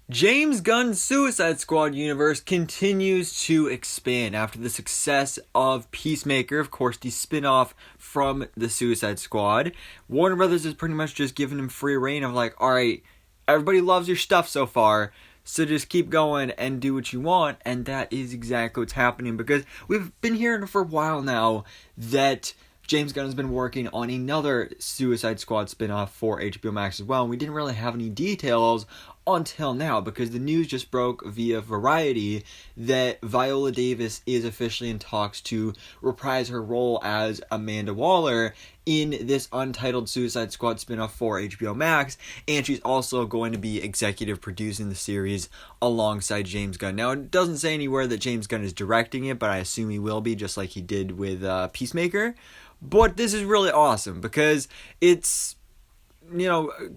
James Gunn's Suicide Squad universe continues to expand after the success of Peacemaker, of course, the spin-off from the Suicide Squad. Warner Brothers has pretty much just given him free reign of like, alright, everybody loves your stuff so far, so just keep going and do what you want, and that is exactly what's happening, because we've been hearing for a while now that James Gunn has been working on another Suicide Squad spin-off for HBO Max as well, and we didn't really have any details until now, because the news just broke via Variety that Viola Davis is officially in talks to reprise her role as Amanda Waller in this untitled Suicide Squad spin-off for HBO Max, and she's also going to be executive producing the series alongside James Gunn. Now, it doesn't say anywhere that James Gunn is directing it, but I assume he will be, just like he did with Peacemaker. But this is really awesome, because it's,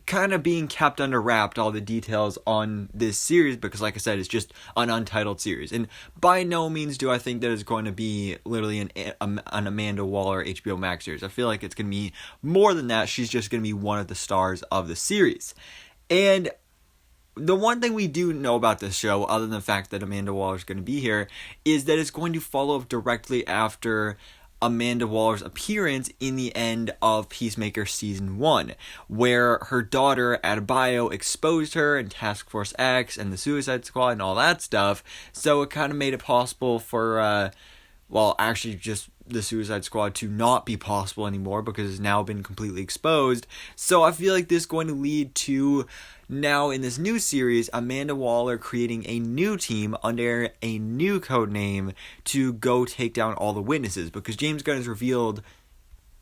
kind of being kept under wrapped, all the details on this series, because like I said, it's just an untitled series. And by no means do I think that it's going to be literally an Amanda Waller HBO Max series. I feel like it's going to be more than that. She's just going to be one of the stars of the series. And the one thing we do know about this show, other than the fact that Amanda Waller is going to be here, is that it's going to follow up directly after Amanda Waller's appearance in the end of Peacemaker Season 1, where her daughter, Adebayo, exposed her in Task Force X and the Suicide Squad and all that stuff, so it kind of made it possible for, actually just the Suicide Squad to not be possible anymore, because it's now been completely exposed. So I feel like this is going to lead to, now in this new series, Amanda Waller creating a new team under a new code name to go take down all the witnesses, because James Gunn has revealed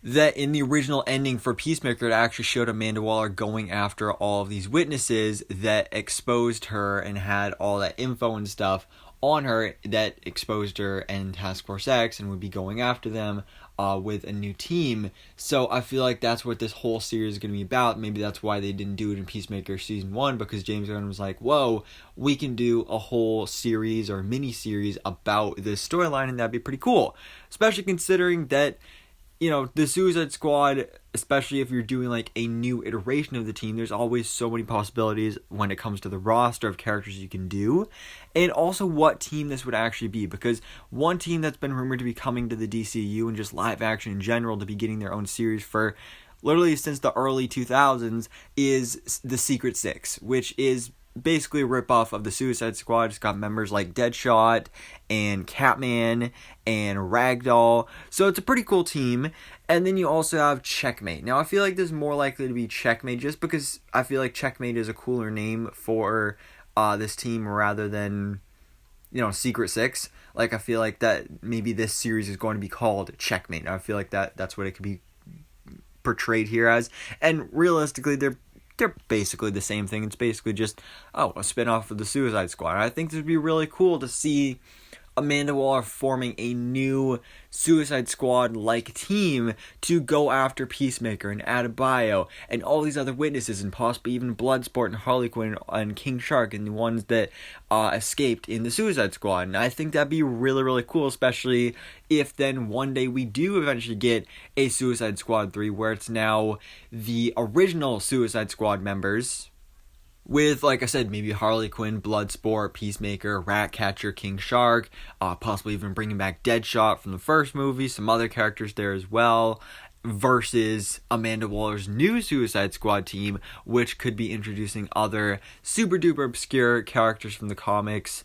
that in the original ending for Peacemaker, it actually showed Amanda Waller going after all of these witnesses that exposed her and had all that info and stuff on her that exposed her and Task Force X, and would be going after them with a new team. So I feel like that's what this whole series is going to be about. Maybe that's why they didn't do it in Peacemaker Season 1, because James Gunn was like, whoa, we can do a whole series or mini-series about this storyline, and that'd be pretty cool. Especially considering that, the Suicide Squad, especially if you're doing like a new iteration of the team, there's always so many possibilities when it comes to the roster of characters you can do, and also what team this would actually be, because one team that's been rumored to be coming to the DCU and just live action in general to be getting their own series for literally since the early 2000s is the Secret Six, which is basically a ripoff of the Suicide Squad. It's got members like Deadshot and Catman and Ragdoll, so it's a pretty cool team. And then you also have Checkmate. Now I feel like this is more likely to be Checkmate, just because I feel like Checkmate is a cooler name for this team rather than Secret Six. Like, I feel like that maybe this series is going to be called Checkmate. Now I feel like that's what it could be portrayed here as, and realistically they're basically the same thing. It's basically just, a spin-off of the Suicide Squad. I think this would be really cool to see Amanda Waller forming a new Suicide Squad-like team to go after Peacemaker and Adebayo and all these other witnesses, and possibly even Bloodsport and Harley Quinn and King Shark and the ones that escaped in the Suicide Squad. And I think that'd be really, really cool, especially if then one day we do eventually get a Suicide Squad 3 where it's now the original Suicide Squad members, with, like I said, maybe Harley Quinn, Bloodsport, Peacemaker, Ratcatcher, King Shark, possibly even bringing back Deadshot from the first movie, some other characters there as well, versus Amanda Waller's new Suicide Squad team, which could be introducing other super duper obscure characters from the comics.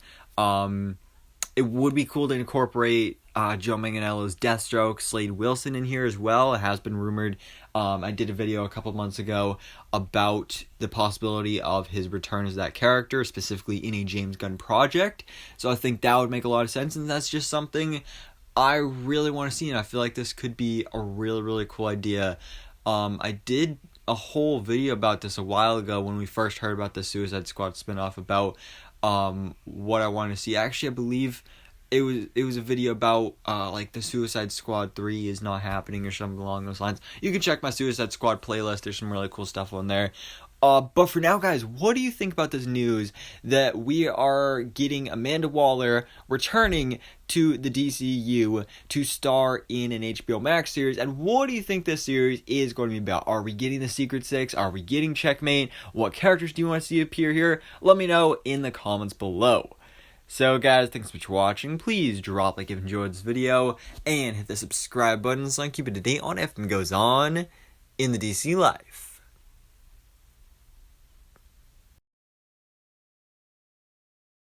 It would be cool to incorporate Joe Manganiello's Deathstroke, Slade Wilson in here as well. It has been rumored. I did a video a couple months ago about the possibility of his return as that character, specifically in a James Gunn project. So I think that would make a lot of sense, and that's just something I really want to see, and I feel like this could be a really, really cool idea. I did a whole video about this a while ago when we first heard about the Suicide Squad spinoff, about what I want to see. Actually, I believe it was a video about like the Suicide Squad 3 is not happening or something along those lines. You can check my Suicide Squad playlist. There's some really cool stuff on there. But for now, guys, what do you think about this news that we are getting Amanda Waller returning to the DCU to star in an HBO Max series? And what do you think this series is going to be about? Are we getting the Secret Six? Are we getting Checkmate? What characters do you want to see appear here? Let me know in the comments below. So guys, thanks so much for watching. Please drop a like if you enjoyed this video and hit the subscribe button so I can keep it to date on everything goes on in the DC life.